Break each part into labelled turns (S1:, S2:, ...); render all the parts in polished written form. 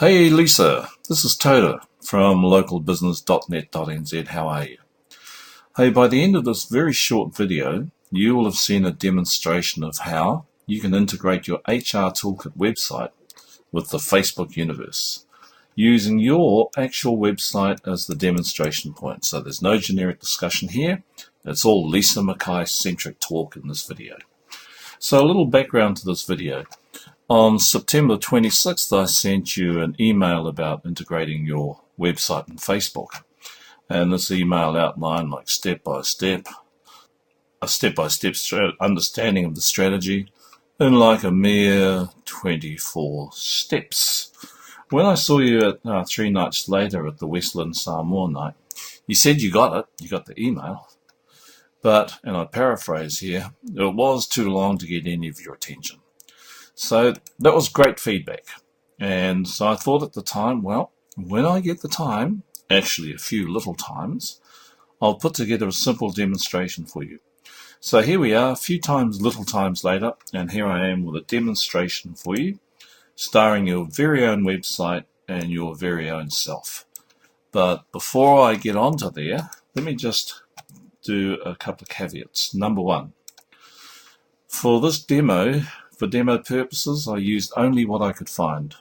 S1: Hey Lisa, this is Toda from localbusiness.net.nz. How are you? Hey, by the end of this very short video, you will have seen a demonstration of how you can integrate your HR Toolkit website with the Facebook universe using your actual website as the demonstration point. So there's no generic discussion here. It's all Lisa Mackay centric talk in this video. So a little background to this video. On September 26th, I sent you an email about integrating your website in Facebook. And this email outlined like step-by-step, a step-by-step understanding of the strategy in like a mere 24 steps. When I saw you at 3 nights later at the Westland Samoa night, you said you got it, you got the email. But, and I paraphrase here, it was too long to get any of your attention. So that was great feedback. And so I thought at the time, well, when I get the time, actually a few little times, I'll put together a simple demonstration for you. So here we are, a few times, little times later, and here I am with a demonstration for you, starring your very own website and your very own self. But before I get onto there, let me just do a couple of caveats. Number one, for this demo, for demo purposes, I used only what I could find.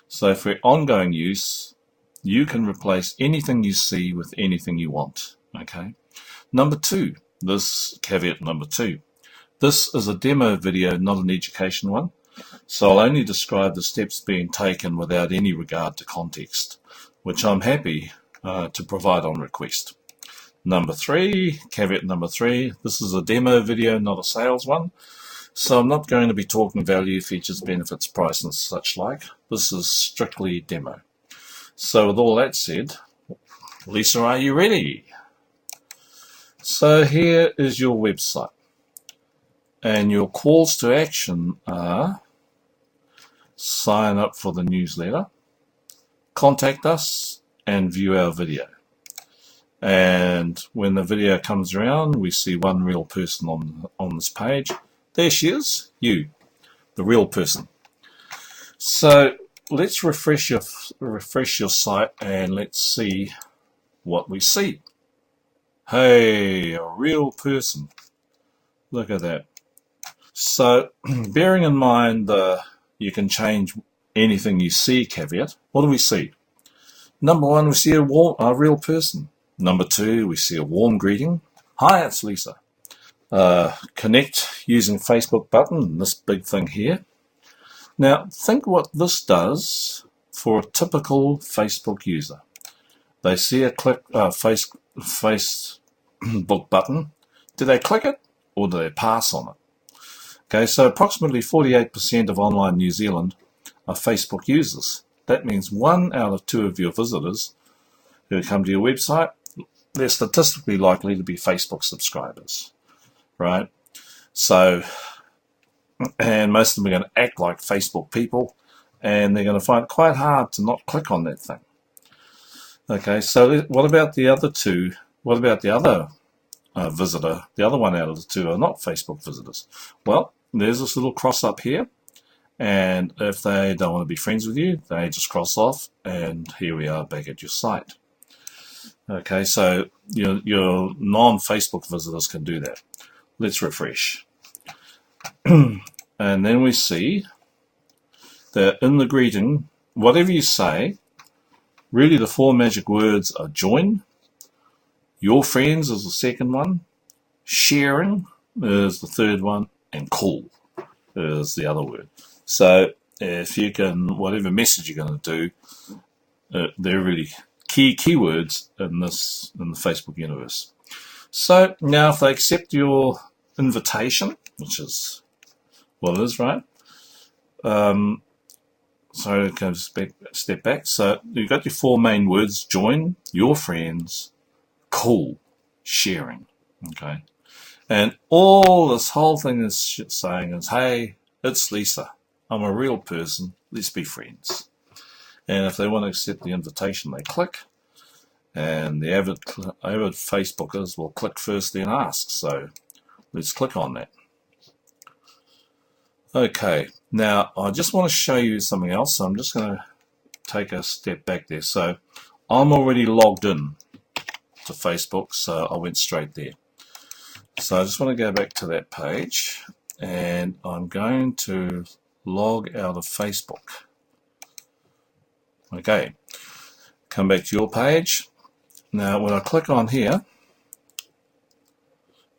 S1: So for ongoing use, you can replace anything you see with anything you want. Okay. Number two, caveat number two, this is a demo video, not an education one. So I'll only describe the steps being taken without any regard to context, which I'm happy to provide on request. Number three, caveat number three, this is a demo video, not a sales one. So I'm not going to be talking value, features, benefits, price, and such like. This is strictly demo. So with all that said, Lisa, are you ready? So here is your website. And your calls to action are sign up for the newsletter, contact us, and view our video. And when the video comes around, we see one real person on this page. There she is, you, the real person. So let's refresh your site and let's see what we see. Hey, a real person. Look at that. So bearing in mind you can change anything you see caveat, what do we see? Number one, we see a real person. Number two, we see a warm greeting. Hi, it's Lisa. Connect using Facebook button, this big thing here. Now, think what this does for a typical Facebook user. They see a Facebook button. Do they click it or do they pass on it? Okay, so approximately 48% of online New Zealand are Facebook users. That means 1 out of 2 of your visitors who come to your website, they're statistically likely to be Facebook subscribers. Right? So, and most of them are going to act like Facebook people, and they're going to find it quite hard to not click on that thing. Okay, so what about the other two? What about the other visitor? The other 1 out of the 2 are not Facebook visitors. Well, there's this little cross up here, and if they don't want to be friends with you, they just cross off, and here we are back at your site. Okay, so your non-Facebook visitors can do that. Let's refresh. And then we see that in the greeting, whatever you say, really the 4 magic words are join, your friends is the second one, sharing is the third one, and cool is the other word. So if you can, whatever message you're going to do, they're really key keywords in the Facebook universe. So now if they accept your invitation, which is what it is, right? So kind of step back. So you've got your 4 main words: join, your friends, cool, sharing. Okay, and all this whole thing is saying is, hey, it's Lisa. I'm a real person. Let's be friends. And if they want to accept the invitation, they click. And the avid Facebookers will click first, then ask. So let's click on that. Okay, now I just want to show you something else. So I'm just going to take a step back there. So I'm already logged in to Facebook, so I went straight there. So I just want to go back to that page, and I'm going to log out of Facebook. Okay, come back to your page. Now when I click on here,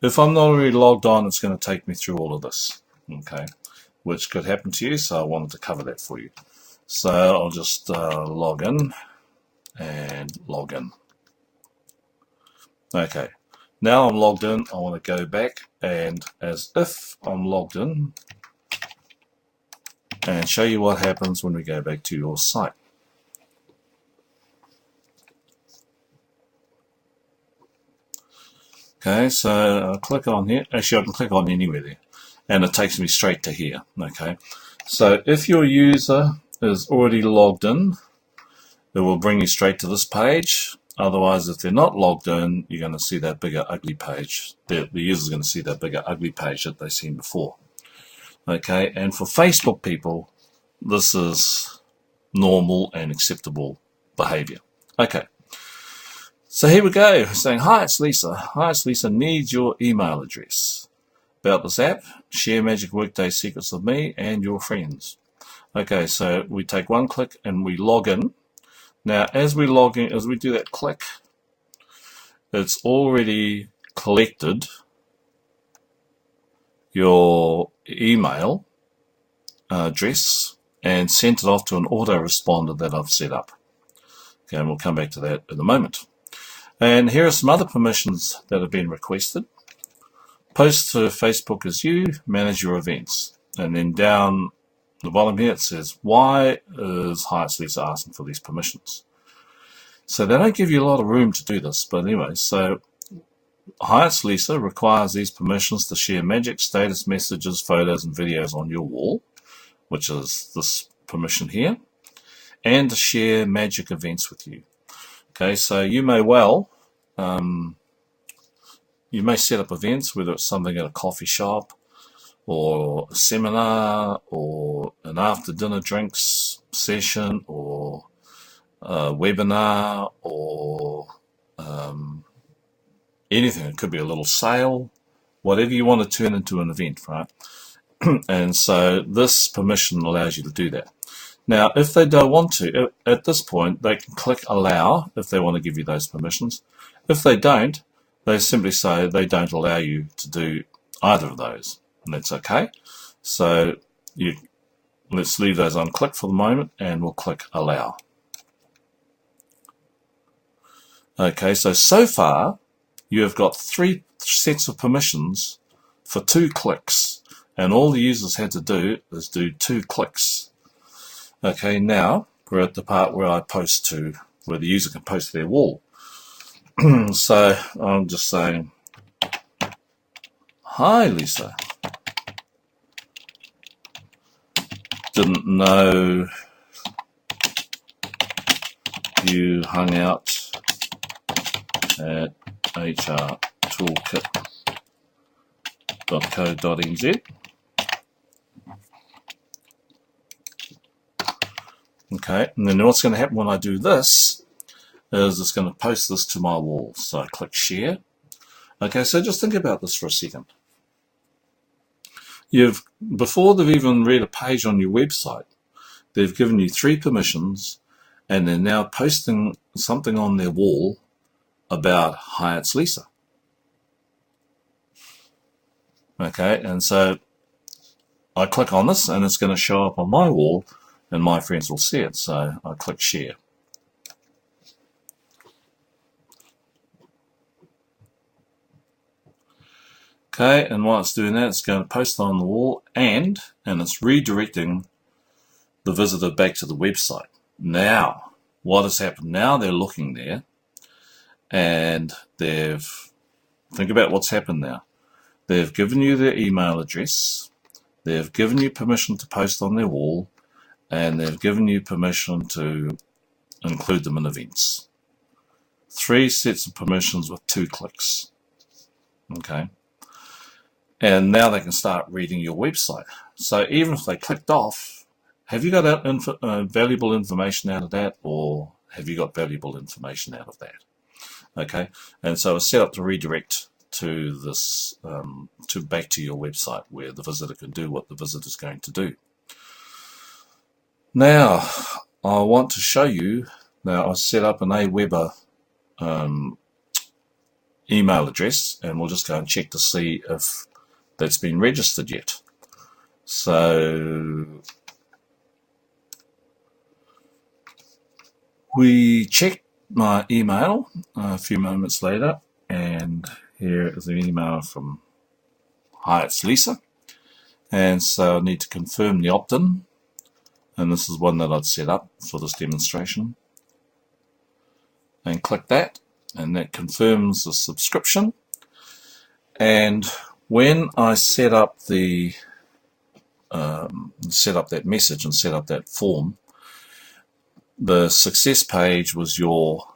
S1: if I'm not already logged on, it's going to take me through all of this, okay, which could happen to you, so I wanted to cover that for you. So I'll just log in and log in. Okay, now I'm logged in. I want to go back and as if I'm logged in and show you what happens when we go back to your site. Okay, so I'll click on here. Actually, I can click on anywhere there, and it takes me straight to here. Okay, so if your user is already logged in, it will bring you straight to this page. Otherwise, if they're not logged in, you're going to see that bigger ugly page. The user's going to see that bigger ugly page that they've seen before. Okay, and for Facebook people, this is normal and acceptable behavior. Okay. So here we go, saying, hi, it's Lisa. Hi, it's Lisa, needs your email address. About this app, share magic workday secrets with me and your friends. Okay, so we take one click and we log in. Now, as we log in, as we do that click, it's already collected your email address and sent it off to an autoresponder that I've set up. Okay, and we'll come back to that in a moment. And here are some other permissions that have been requested. Post to Facebook as you, manage your events. And then down the bottom here it says, why is Hi, it's Lisa asking for these permissions? So they don't give you a lot of room to do this, but anyway, so Hi, it's Lisa requires these permissions to share magic status messages, photos and videos on your wall, which is this permission here, and to share magic events with you. Okay, so you may well, you may set up events, whether it's something at a coffee shop or a seminar or an after dinner drinks session or a webinar or anything. It could be a little sale, whatever you want to turn into an event, right? And so this permission allows you to do that. Now, if they don't want to, at this point, they can click allow if they want to give you those permissions. If they don't, they simply say they don't allow you to do either of those, and that's okay. So let's leave those unclicked for the moment, and we'll click allow. Okay, so far, you have got 3 sets of permissions for 2 clicks, and all the users had to do is do 2 clicks. Okay, now we're at the part where I post to, where the user can post to their wall. So I'm just saying, hi Lisa, didn't know you hung out at hrtoolkit.co.nz. Okay, and then what's going to happen when I do this is it's going to post this to my wall. So I click share. Okay, so just think about this for a second. Before they've even read a page on your website, they've given you 3 permissions, and they're now posting something on their wall about hi, it's Lisa. Okay, and so I click on this and it's going to show up on my wall and my friends will see it. So I click share. Okay, and while it's doing that, it's going to post on the wall and it's redirecting the visitor back to the website. Now, what has happened? Now they're looking there and think about what's happened now. They've given you their email address, they've given you permission to post on their wall, and they've given you permission to include them in events. 3 sets of permissions with 2 clicks. Okay. And now they can start reading your website. So even if they clicked off, have you got valuable information out of that, or have you got valuable information out of that? Okay, and so it's set up to redirect to this back to your website where the visitor can do what the visitor is going to do. Now I want to show you. Now I set up an Aweber email address, and we'll just go and check to see if that's been registered yet. So we checked my email a few moments later, and here is an email from "Hi, it's Lisa," and so I need to confirm the opt-in, and this is one that I'd set up for this demonstration, and click that, and that confirms the subscription. And when I set up the that message and set up that form, the success page was your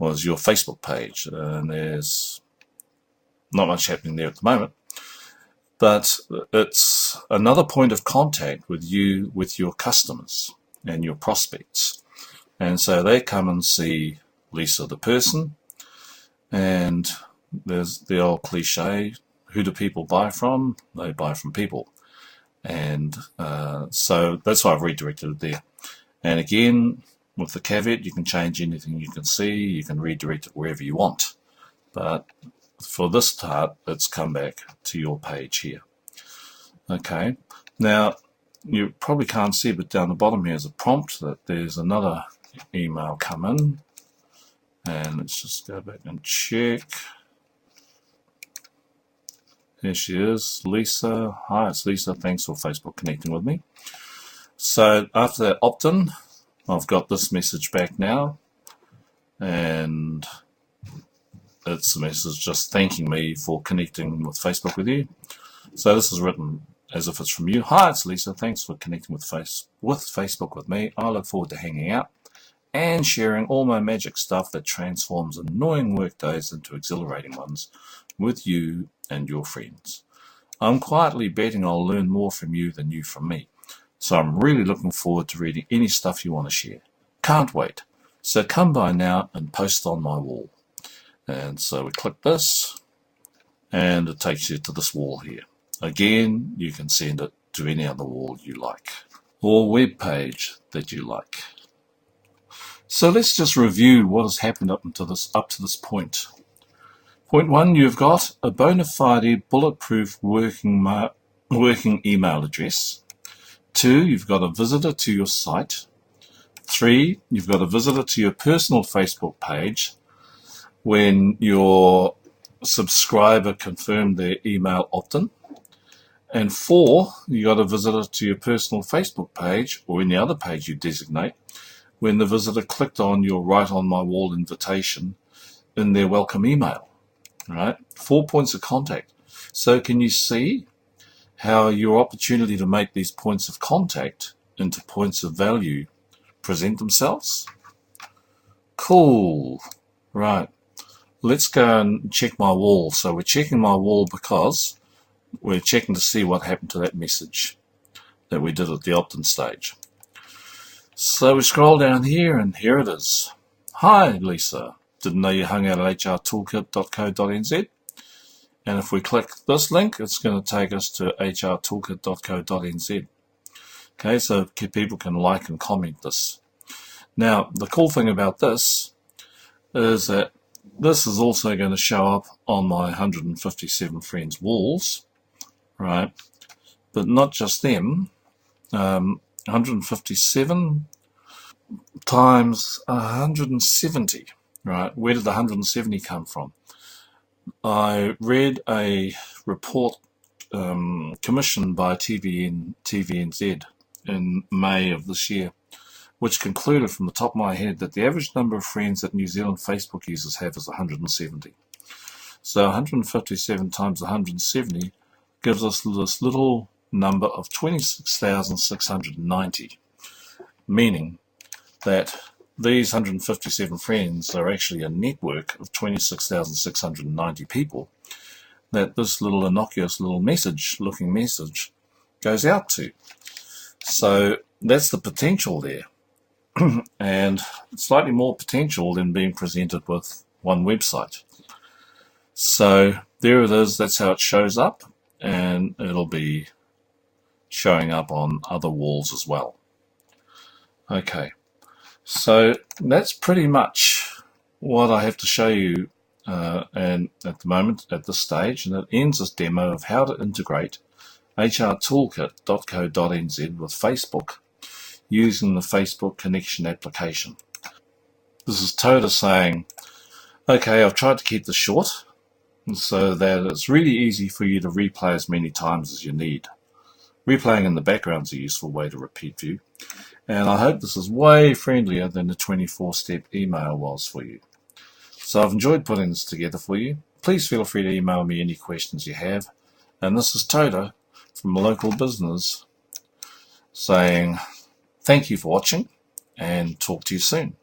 S1: Facebook page, and there's not much happening there at the moment, but it's another point of contact with you, with your customers and your prospects. And so they come and see Lisa the person, and there's the old cliche, who do people buy from? They buy from people. And so that's why I've redirected it there. And again, with the caveat, you can change anything you can see, you can redirect it wherever you want. But for this part, it's come back to your page here. Okay, now you probably can't see, but down the bottom here is a prompt that there's another email come in. And let's just go back and check. Here she is, Lisa. Hi, it's Lisa. Thanks for Facebook connecting with me. So after that opt-in, I've got this message back now, and it's a message just thanking me for connecting with Facebook with you. So this is written as if it's from you. Hi, it's Lisa. Thanks for connecting with Facebook with me. I look forward to hanging out and sharing all my magic stuff that transforms annoying work days into exhilarating ones with you and your friends. I'm quietly betting I'll learn more from you than you from me. So I'm really looking forward to reading any stuff you want to share. Can't wait. So come by now and post on my wall. And so we click this, and it takes you to this wall here. Again, you can send it to any other wall you like, or web page that you like. So let's just review what has happened up to this point. Point 1, you've got a bona fide bulletproof working email address. 2, you've got a visitor to your site. 3, you've got a visitor to your personal Facebook page when your subscriber confirmed their email opt-in. And 4, you got a visitor to your personal Facebook page, or any other page you designate, when the visitor clicked on your Right on My Wall invitation in their welcome email. Right? 4 points of contact. So can you see how your opportunity to make these points of contact into points of value present themselves? Cool. Right. Let's go and check my wall. So we're checking my wall because we're checking to see what happened to that message that we did at the opt-in stage. So we scroll down here, and here it is. Hi, Lisa. Didn't know you hung out at hrtoolkit.co.nz. And if we click this link, it's going to take us to hrtoolkit.co.nz. Okay, so people can like and comment this. Now, the cool thing about this is that this is also going to show up on my 157 friends walls, right? But not just them. 157 times 170, right? Where did the 170 come from? I read a report commissioned by TVNZ in May of this year, which concluded from the top of my head that the average number of friends that New Zealand Facebook users have is 170. So 157 times 170 gives us this little number of 26,690, meaning that these 157 friends are actually a network of 26,690 people that this little innocuous little message goes out to. So that's the potential there, and slightly more potential than being presented with one website. So there it is, that's how it shows up, and it'll be showing up on other walls as well. Okay, so that's pretty much what I have to show you and at the moment, at this stage, and it ends this demo of how to integrate hrtoolkit.co.nz with Facebook using the Facebook connection application. This is Toda saying, okay, I've tried to keep this short so that it's really easy for you to replay as many times as you need. Replaying in the background is a useful way to repeat view, and I hope this is way friendlier than the 24-step email was for you. So I've enjoyed putting this together for you. Please feel free to email me any questions you have. And this is Toda from a local business saying thank you for watching and talk to you soon.